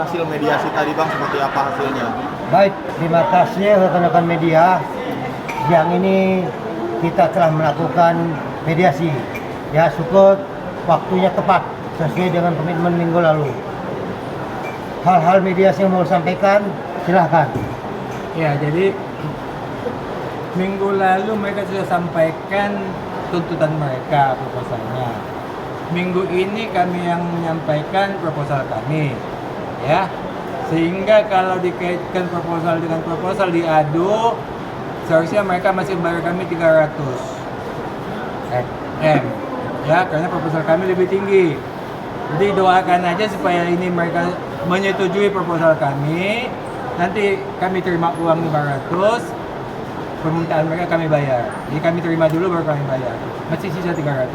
hasil mediasi tadi Bang, seperti apa hasilnya? Baik, terima kasih rekan-rekan media. Siang ini kita telah melakukan mediasi. Ya, syukur waktunya tepat sesuai dengan komitmen minggu lalu. Hal-hal mediasi yang mau sampaikan, silahkan. Ya, jadi minggu lalu mereka sudah sampaikan tuntutan mereka, proposalnya. Minggu ini kami yang menyampaikan proposal kami, ya. Sehingga kalau dikaitkan proposal dengan proposal diadu, seharusnya mereka masih bayar kami 300 M, ya, karena proposal kami lebih tinggi. Jadi doakan aja supaya ini mereka menyetujui proposal kami. Nanti kami terima uang 500, permintaan mereka kami bayar. Jadi kami terima dulu baru kami bayar. Masih sisa 300.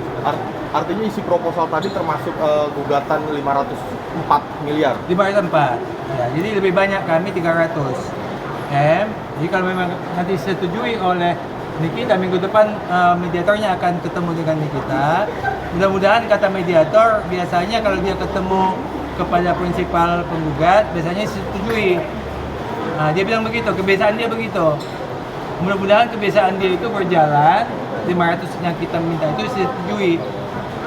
Artinya isi proposal tadi termasuk gugatan 504 miliar. 504. Ya, jadi lebih banyak kami 300 M. Jadi kalau memang nanti disetujui oleh Nikita, minggu depan mediatornya akan ketemu dengan Nikita. Mudah-mudahan kata mediator, biasanya kalau dia ketemu kepada prinsipal penggugat, biasanya disetujui. Nah, dia bilang begitu, kebiasaan dia begitu. Mudah-mudahan kebiasaan dia itu berjalan, 500 yang kita minta itu disetujui.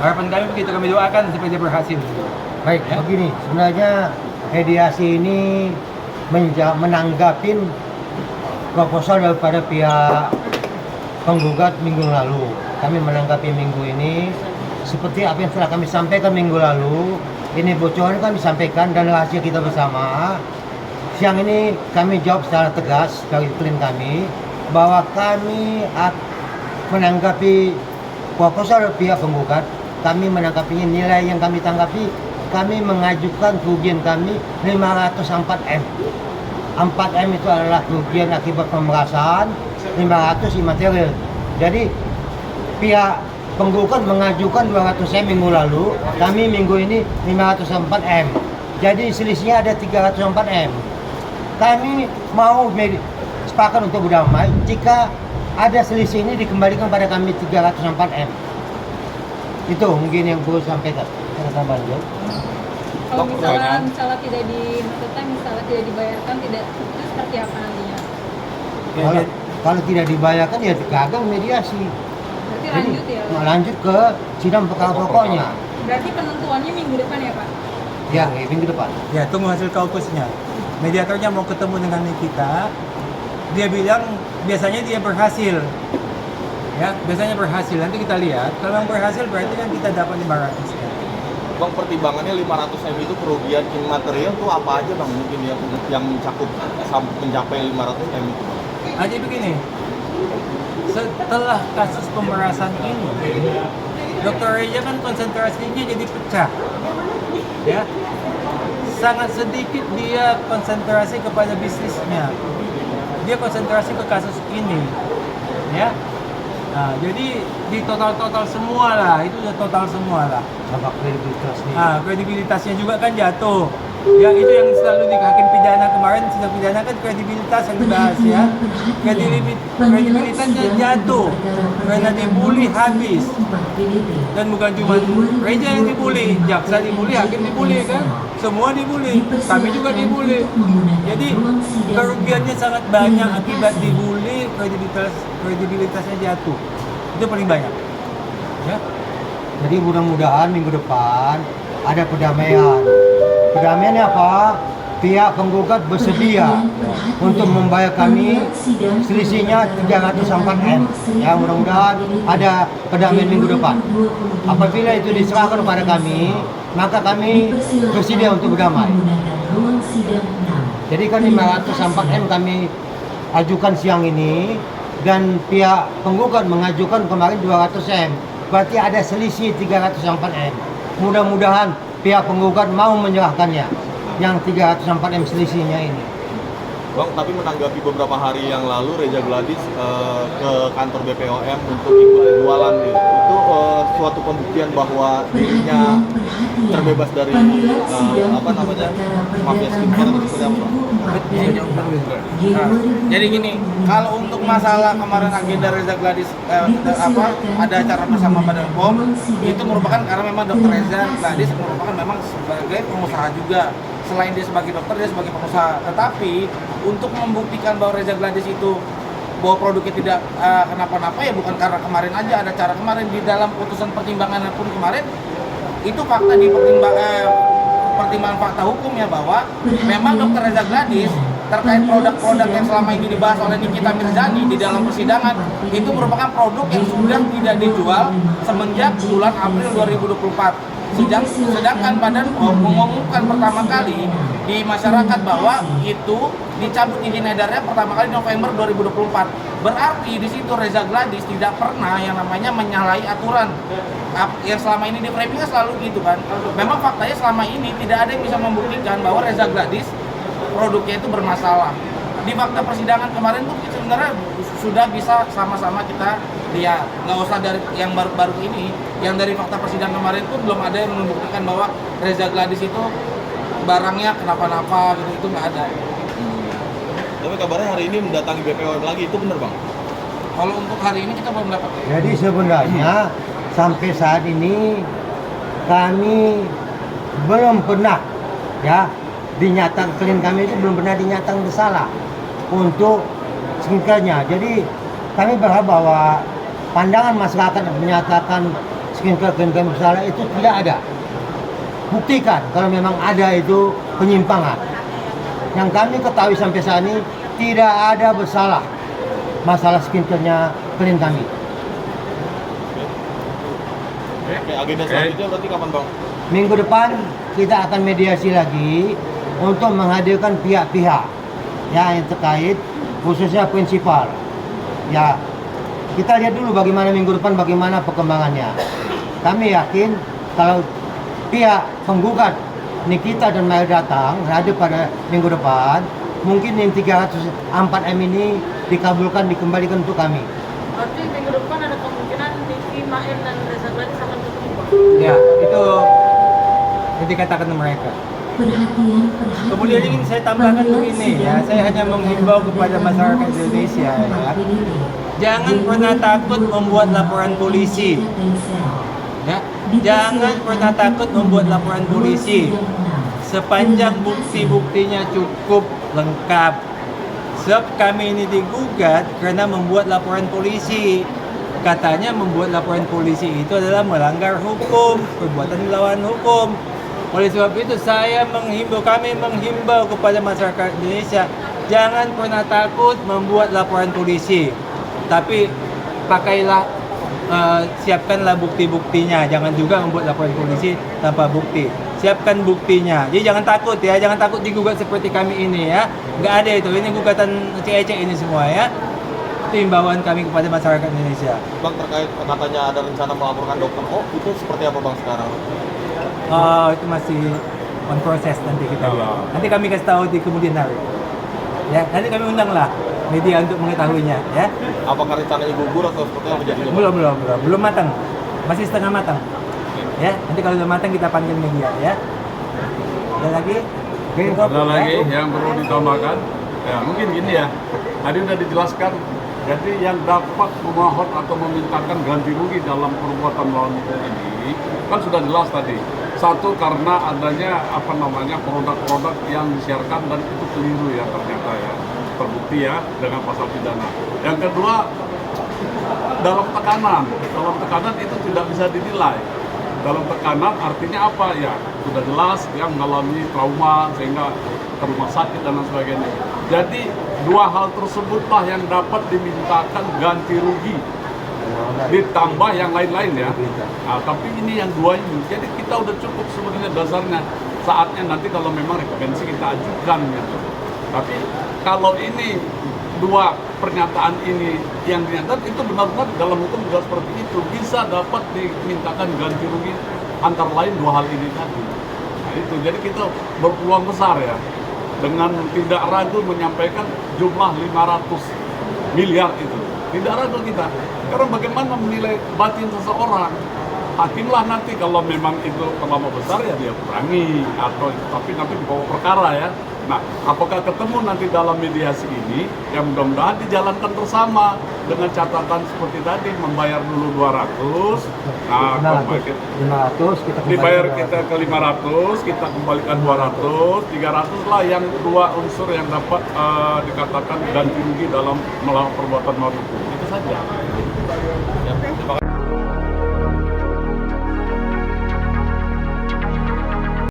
Harapan kami begitu, kami doakan supaya dia berhasil. Baik, ya? Begini, sebenarnya mediasi ini menanggapin proposal daripada pihak penggugat minggu lalu. Kami menanggapi minggu ini seperti apa yang telah kami sampaikan minggu lalu. Ini bocoran kami sampaikan dan rahasia kita bersama. Siang ini kami jawab secara tegas dari klien kami bahwa kami menanggapi proposal pihak penggugat. Kami menanggapinya, nilai yang kami tanggapi, kami mengajukan kerugian kami 504 M. 4 M itu adalah kerugian akibat pemerasan, 500 imaterial. Jadi pihak penggugat mengajukan 200 M minggu lalu, kami minggu ini 504 M. Jadi selisihnya ada 304 M. Kami mau sepakat untuk berdamai jika ada selisih ini dikembalikan pada kami 304 M. Itu mungkin yang perlu sampaikan. Sama lanjut. Kalau misalnya tidak misalnya tidak dibayarkan, tidak, itu seperti apa nantinya? Kalau tidak dibayarkan ya gagal mediasi. Berarti jadi, lanjut ya? Lanjut ke sidang perkara pokoknya. Berarti penentuannya minggu depan ya Pak? Ya, minggu depan. Ya, tunggu hasil kaukusnya. Mediatornya mau ketemu dengan Nikita. Dia bilang biasanya dia berhasil. Ya, biasanya berhasil. Nanti kita lihat. Kalau yang berhasil berarti kan kita dapat 500 ya. Bang, pertimbangannya 500 M itu kerugian imaterial tuh apa aja Bang? Mungkin yang mencakup mencapai 500 M itu Bang. Jadi begini, setelah kasus pemerasan ini, Dr. Reza kan konsentrasinya jadi pecah, ya. Sangat sedikit dia konsentrasi kepada bisnisnya, dia konsentrasi ke kasus ini, ya. Nah, jadi di total semua lah, itu udah total semua lah. Dampak kredibilitasnya. Nah, kredibilitasnya juga kan jatuh. Ya, itu yang selalu di hakim pidana kemarin, sidang pidana kan kredibilitas yang dibahas ya. Kredibilitasnya jatuh karena dibully habis. Dan bukan cuma Reza yang dibully, jaksa dibully, hakim dibully kan. Semua dibully, kami juga dibully. Jadi kerugiannya sangat banyak akibat dibully, kredibilitasnya jatuh. Itu paling banyak. Ya. Jadi mudah-mudahan minggu depan ada perdamaian. Perdamaiannya apa? Pihak penggugat bersedia untuk membayar kami selisihnya 304 M. Ya, mudah-mudahan ada perdamaian minggu depan. Apabila itu diserahkan kepada kami, maka kami bersedia untuk berdamai. Jadi kan 504 M kami ajukan siang ini dan pihak penggugat mengajukan kemarin 200 M. Berarti ada selisih 304 M. Mudah-mudahan pihak penggugat mau menyerahkannya yang 304 M selisihnya ini. Bang, tapi menanggapi beberapa hari yang lalu Reza Gladys ke kantor BPOM untuk ikut jualan itu suatu pembuktian bahwa dirinya terbebas dari mafia skincare atau seperti apa? Nah, jadi gini, kalau untuk masalah kemarin agenda Reza Gladys ada acara bersama Badan POM, itu merupakan karena memang Dr. Reza Gladys merupakan memang sebagai pengusaha juga selain dia sebagai dokter, dia sebagai pengusaha. Tetapi untuk membuktikan bahwa Reza Gladys itu bahwa produknya tidak kenapa-napa, ya bukan karena kemarin aja ada cara kemarin di dalam putusan pertimbangan pun kemarin itu fakta di pertimbangan fakta hukumnya bahwa memang Dr. Reza Gladys terkait produk-produk yang selama ini dibahas oleh Nikita Mirzani di dalam persidangan itu merupakan produk yang sudah tidak dijual semenjak bulan April 2024. Sedangkan badan mengumumkan pertama kali di masyarakat bahwa itu dicabut izin edarnya pertama kali November 2024. Berarti di situ Reza Gladys tidak pernah yang namanya menyalahi aturan. Yang selama ini di framingnya selalu gitu kan. Memang faktanya selama ini tidak ada yang bisa membuktikan bahwa Reza Gladys produknya itu bermasalah. Di fakta persidangan kemarin tuh sebenarnya sudah bisa sama-sama kita lihat, nggak usah dari yang baru-baru ini, yang dari fakta persidangan kemarin pun belum ada yang membuktikan bahwa Reza Gladys itu barangnya kenapa-napa gitu, itu nggak ada. Tapi kabarnya hari ini mendatangi BPOM lagi, itu benar Bang? Kalau untuk hari ini kita belum dapat. Jadi sebenarnya sampai saat ini kami belum pernah ya dinyatakan, klien kami itu belum pernah dinyatakan bersalah untuk skincare-nya. Jadi kami berharap bahwa pandangan masyarakat yang menyatakan skincare klien kami bersalah itu tidak ada. Buktikan kalau memang ada itu penyimpangan. Yang kami ketahui sampai saat ini tidak ada bersalah masalah skincare-nya klien kami. Oke, agenda selanjutnya berarti kapan Bang? Minggu depan kita akan mediasi lagi untuk menghadirkan pihak-pihak ya yang terkait, khususnya prinsipal. Ya, kita lihat dulu bagaimana minggu depan, bagaimana perkembangannya. Kami yakin kalau pihak penggugat Nikita dan Mail datang hadir pada minggu depan, mungkin yang 304M ini dikabulkan, dikembalikan untuk kami. Berarti minggu depan ada kemungkinan Niki, Mail, dan Reza Gladys akan ketemu, Pak? Ya, itu yang dikatakan mereka. Kemudian ingin saya tambahkan begini ya, saya hanya menghimbau kepada masyarakat Indonesia ya, jangan pernah takut membuat laporan polisi. Ya, jangan pernah takut membuat laporan polisi sepanjang bukti-buktinya cukup lengkap. Sebab kami ini digugat karena membuat laporan polisi. Katanya membuat laporan polisi itu adalah melanggar hukum, perbuatan melawan hukum. Oleh sebab itu kami menghimbau kepada masyarakat Indonesia, jangan pernah takut membuat laporan polisi. Tapi pakailah, siapkanlah bukti-buktinya. Jangan juga membuat laporan polisi tanpa bukti. Siapkan buktinya. Jadi jangan takut ya, jangan takut digugat seperti kami ini ya. Nggak ada itu, ini gugatan ecek-ecek ini semua ya. Itu himbauan kami kepada masyarakat Indonesia. Bang, terkait katanya ada rencana melaporkan Dokter O, itu seperti apa Bang sekarang? Itu masih on proses nanti kita lihat. Nanti kami kasih tahu di kemudian hari. Ya, nanti kami undanglah media untuk mengetahuinya ya. Apakah rencananya gugur atau seperti apa jadinya? Belum matang. Masih setengah matang. Ya, nanti kalau sudah matang kita panggil media ya. Ada lagi? Ada lagi yang perlu ditambahkan? Ya, mungkin gini ya. Tadi udah dijelaskan. Jadi yang dapat memohon atau memintakan ganti rugi dalam perbuatan melawan hukum ini kan sudah jelas tadi. Satu, karena adanya produk-produk yang disiarkan dan itu keliru ya ternyata ya, terbukti ya dengan pasal pidana. Yang kedua, dalam tekanan itu tidak bisa dinilai. Dalam tekanan artinya apa ya? Sudah jelas dia mengalami trauma sehingga ke rumah sakit dan lain sebagainya. Jadi dua hal tersebutlah yang dapat dimintakan ganti rugi. Ditambah yang lain-lain ya. Nah, tapi ini yang dua ini. Jadi kita udah cukup sebenarnya dasarnya. Saatnya nanti kalau memang rekomendasi kita ajukan gitu. Tapi kalau ini dua pernyataan ini yang dinyatakan itu benar-benar dalam hukum juga seperti itu, bisa dapat dimintakan ganti rugi antara lain dua hal ini tadi. Nah itu, jadi kita berpeluang besar ya dengan tidak ragu menyampaikan jumlah 500 miliar itu. Tidak ragu kita, karena bagaimana menilai batin seseorang. Hakimlah nanti kalau memang itu terlalu besar ya dia kurangi, atau tapi nanti dibawa perkara ya, Nah, apakah ketemu nanti dalam mediasi ini yang mudah-mudahan dijalankan bersama dengan catatan seperti tadi, membayar dulu 200, nah 500 kita dibayar kembalikan kita ke 500, kita kembalikan 200, 300 lah yang dua unsur yang dapat dikatakan ganti rugi dalam melakukan perbuatan melawan hukum. Itu saja.